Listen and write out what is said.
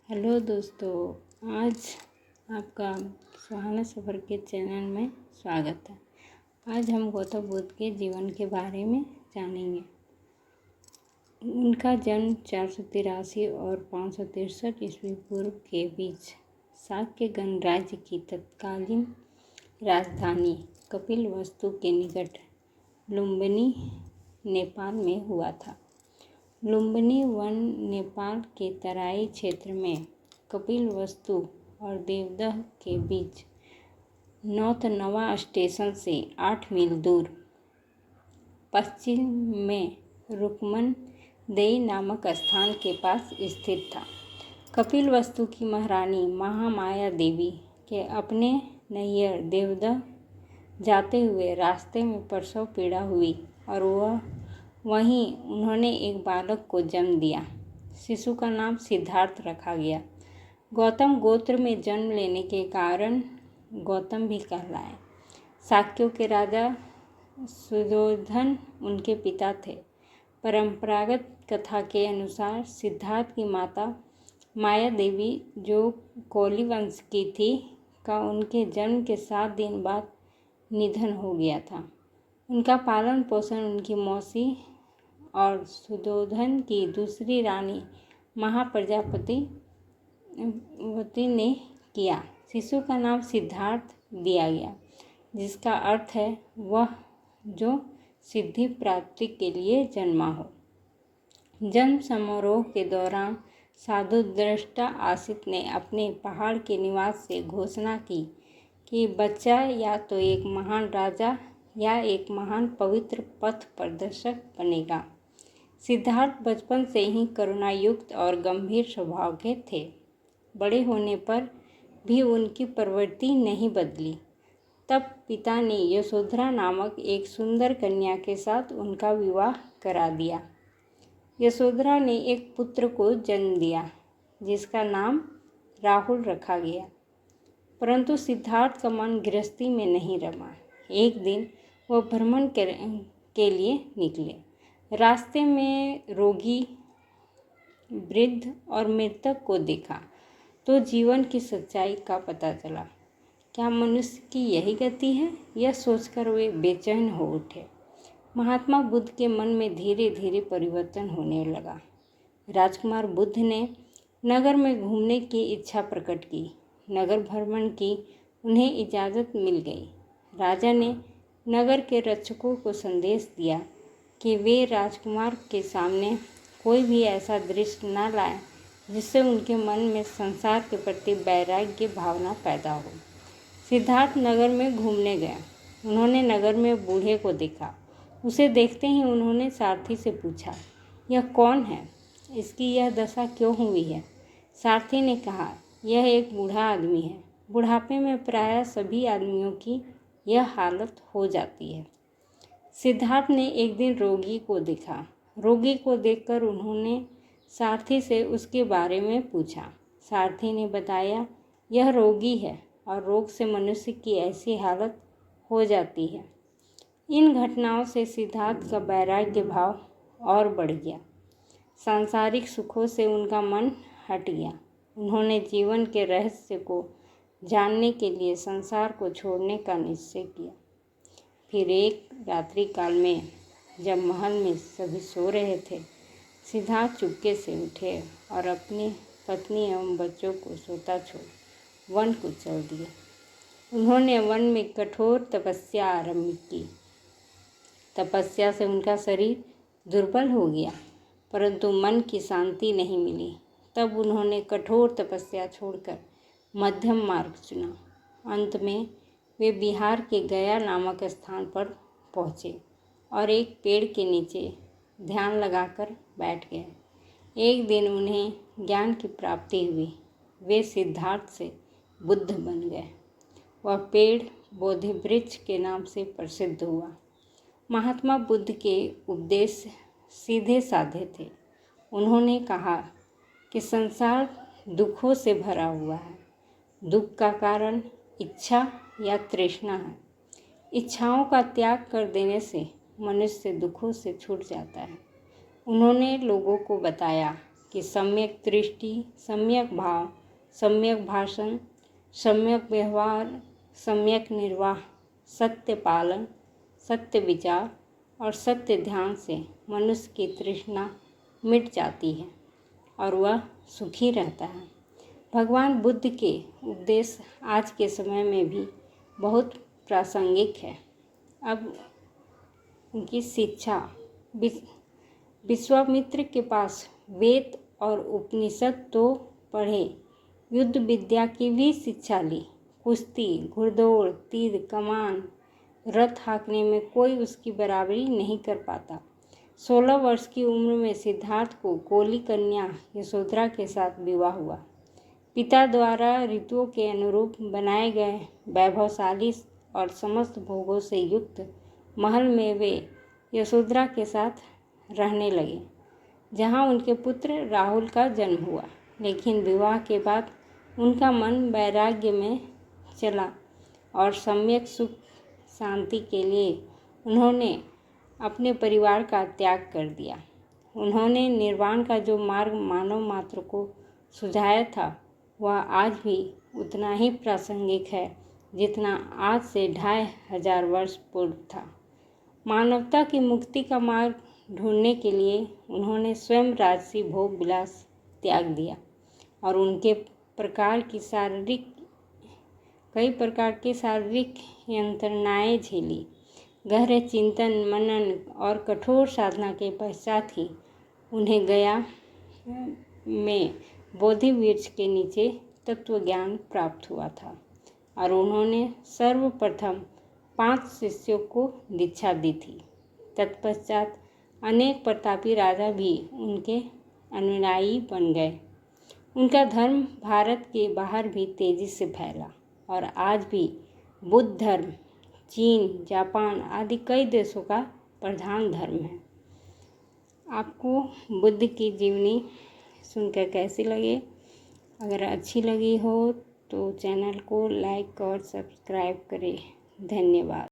Hello दोस्तों, आज आपका सुहाना सफ़र के चैनल में स्वागत है। आज हम गौतम बुद्ध के जीवन के बारे में जानेंगे। उनका जन्म 483 और 563 ईस्वी पूर्व के बीच शाक्य गणराज्य की तत्कालीन राजधानी कपिलवस्तु के निकट लुम्बिनी, नेपाल में हुआ था। लुम्बिनी वन नेपाल के तराई क्षेत्र में कपिलवस्तु और देवदह के बीच नौतनवा स्टेशन से 8 मील दूर पश्चिम में रुक्मन-देई नामक स्थान के पास स्थित था। कपिलवस्तु की महारानी महामाया देवी के अपने नैयर देवदह जाते हुए रास्ते में प्रसव पीड़ा हुई और वहीं उन्होंने एक बालक को जन्म दिया। शिशु का नाम सिद्धार्थ रखा गया। गौतम गोत्र में जन्म लेने के कारण गौतम भी कहलाए। शाक्यों के राजा सुयोधन उनके पिता थे। परंपरागत कथा के अनुसार सिद्धार्थ की माता माया देवी, जो कोली वंश की थी, का उनके जन्म के 7 दिन बाद निधन हो गया था। उनका पालन पोषण उनकी मौसी और सुयोधन की दूसरी रानी महाप्रजापति ने किया। शिशु का नाम सिद्धार्थ दिया गया, जिसका अर्थ है वह जो सिद्धि प्राप्ति के लिए जन्मा हो। जन्म समारोह के दौरान साधु दृष्टा आसित ने अपने पहाड़ के निवास से घोषणा की कि बच्चा या तो एक महान राजा या एक महान पवित्र पथ प्रदर्शक बनेगा। सिद्धार्थ बचपन से ही करुणायुक्त और गंभीर स्वभाव के थे। बड़े होने पर भी उनकी प्रवृत्ति नहीं बदली। तब पिता ने यशोधरा नामक एक सुंदर कन्या के साथ उनका विवाह करा दिया। यशोधरा ने एक पुत्र को जन्म दिया, जिसका नाम राहुल रखा गया। परंतु सिद्धार्थ का मन गृहस्थी में नहीं रमा। एक दिन वह भ्रमण के लिए निकले। रास्ते में रोगी, वृद्ध और मृतक को देखा तो जीवन की सच्चाई का पता चला। क्या मनुष्य की यही गति है? यह सोचकर वे बेचैन हो उठे। महात्मा बुद्ध के मन में धीरे धीरे परिवर्तन होने लगा। राजकुमार बुद्ध ने नगर में घूमने की इच्छा प्रकट की। नगर भ्रमण की उन्हें इजाज़त मिल गई। राजा ने नगर के रक्षकों को संदेश दिया कि वे राजकुमार के सामने कोई भी ऐसा दृश्य न लाएं जिससे उनके मन में संसार के प्रति वैराग्य भावना पैदा हो। सिद्धार्थ नगर में घूमने गए। उन्होंने नगर में बूढ़े को देखा। उसे देखते ही उन्होंने सारथी से पूछा, यह कौन है? इसकी यह दशा क्यों हुई है? सारथी ने कहा, यह एक बूढ़ा आदमी है। बुढ़ापे में प्रायः सभी आदमियों की यह हालत हो जाती है। सिद्धार्थ ने एक दिन रोगी को देखा। रोगी को देखकर उन्होंने सारथी से उसके बारे में पूछा। सारथी ने बताया, यह रोगी है और रोग से मनुष्य की ऐसी हालत हो जाती है। इन घटनाओं से सिद्धार्थ का वैराग्य भाव और बढ़ गया। सांसारिक सुखों से उनका मन हट गया। उन्होंने जीवन के रहस्य को जानने के लिए संसार को छोड़ने का निश्चय किया। फिर एक रात्रि काल में जब महल में सभी सो रहे थे, सिद्धार्थ चुपके से उठे और अपनी पत्नी एवं बच्चों को सोता छोड़ वन को चल दिए। उन्होंने वन में कठोर तपस्या आरंभ की। तपस्या से उनका शरीर दुर्बल हो गया, परंतु मन की शांति नहीं मिली। तब उन्होंने कठोर तपस्या छोड़कर मध्यम मार्ग चुना। अंत में वे बिहार के गया नामक स्थान पर पहुँचे और एक पेड़ के नीचे ध्यान लगाकर बैठ गए। एक दिन उन्हें ज्ञान की प्राप्ति हुई। वे सिद्धार्थ से बुद्ध बन गए। वह पेड़ बोधि वृक्ष के नाम से प्रसिद्ध हुआ। महात्मा बुद्ध के उपदेश सीधे साधे थे। उन्होंने कहा कि संसार दुखों से भरा हुआ है। दुख का कारण इच्छा या तृष्णा है। इच्छाओं का त्याग कर देने से मनुष्य दुखों से छूट जाता है। उन्होंने लोगों को बताया कि सम्यक दृष्टि, सम्यक भाव, सम्यक भाषण, सम्यक व्यवहार, सम्यक निर्वाह, सत्य पालन, सत्य विचार और सत्य ध्यान से मनुष्य की तृष्णा मिट जाती है और वह सुखी रहता है। भगवान बुद्ध के उपदेश आज के समय में भी बहुत प्रासंगिक है। अब उनकी शिक्षा, विश्वामित्र के पास वेद और उपनिषद तो पढ़े, युद्ध विद्या की भी शिक्षा ली। कुश्ती, घुड़दौड़, तीर कमान, रथ हाँकने में कोई उसकी बराबरी नहीं कर पाता। 16 वर्ष की उम्र में सिद्धार्थ को कोली कन्या यशोधरा के साथ विवाह हुआ। पिता द्वारा ऋतुओं के अनुरूप बनाए गए वैभवशाली और समस्त भोगों से युक्त महल में वे यशोधरा के साथ रहने लगे, जहां उनके पुत्र राहुल का जन्म हुआ। लेकिन विवाह के बाद उनका मन वैराग्य में चला और सम्यक सुख शांति के लिए उन्होंने अपने परिवार का त्याग कर दिया। उन्होंने निर्वाण का जो मार्ग मानव मात्र को सुझाया था, वह आज भी उतना ही प्रासंगिक है जितना आज से 2500 वर्ष पूर्व था। मानवता की मुक्ति का मार्ग ढूंढने के लिए उन्होंने स्वयं राजसी भोग विलास त्याग दिया और कई प्रकार की शारीरिक यंत्रणाएं झेली। गहरे चिंतन, मनन और कठोर साधना के पश्चात ही उन्हें गया में बोधि वृक्ष के नीचे तत्व ज्ञान प्राप्त हुआ था और उन्होंने सर्वप्रथम 5 शिष्यों को दीक्षा दी थी। तत्पश्चात अनेक प्रतापी राजा भी उनके अनुयायी बन गए। उनका धर्म भारत के बाहर भी तेजी से फैला और आज भी बुद्ध धर्म चीन, जापान आदि कई देशों का प्रधान धर्म है। आपको बुद्ध की जीवनी सुनकर कैसी लगी? अगर अच्छी लगी हो तो चैनल को लाइक और सब्सक्राइब करें। धन्यवाद।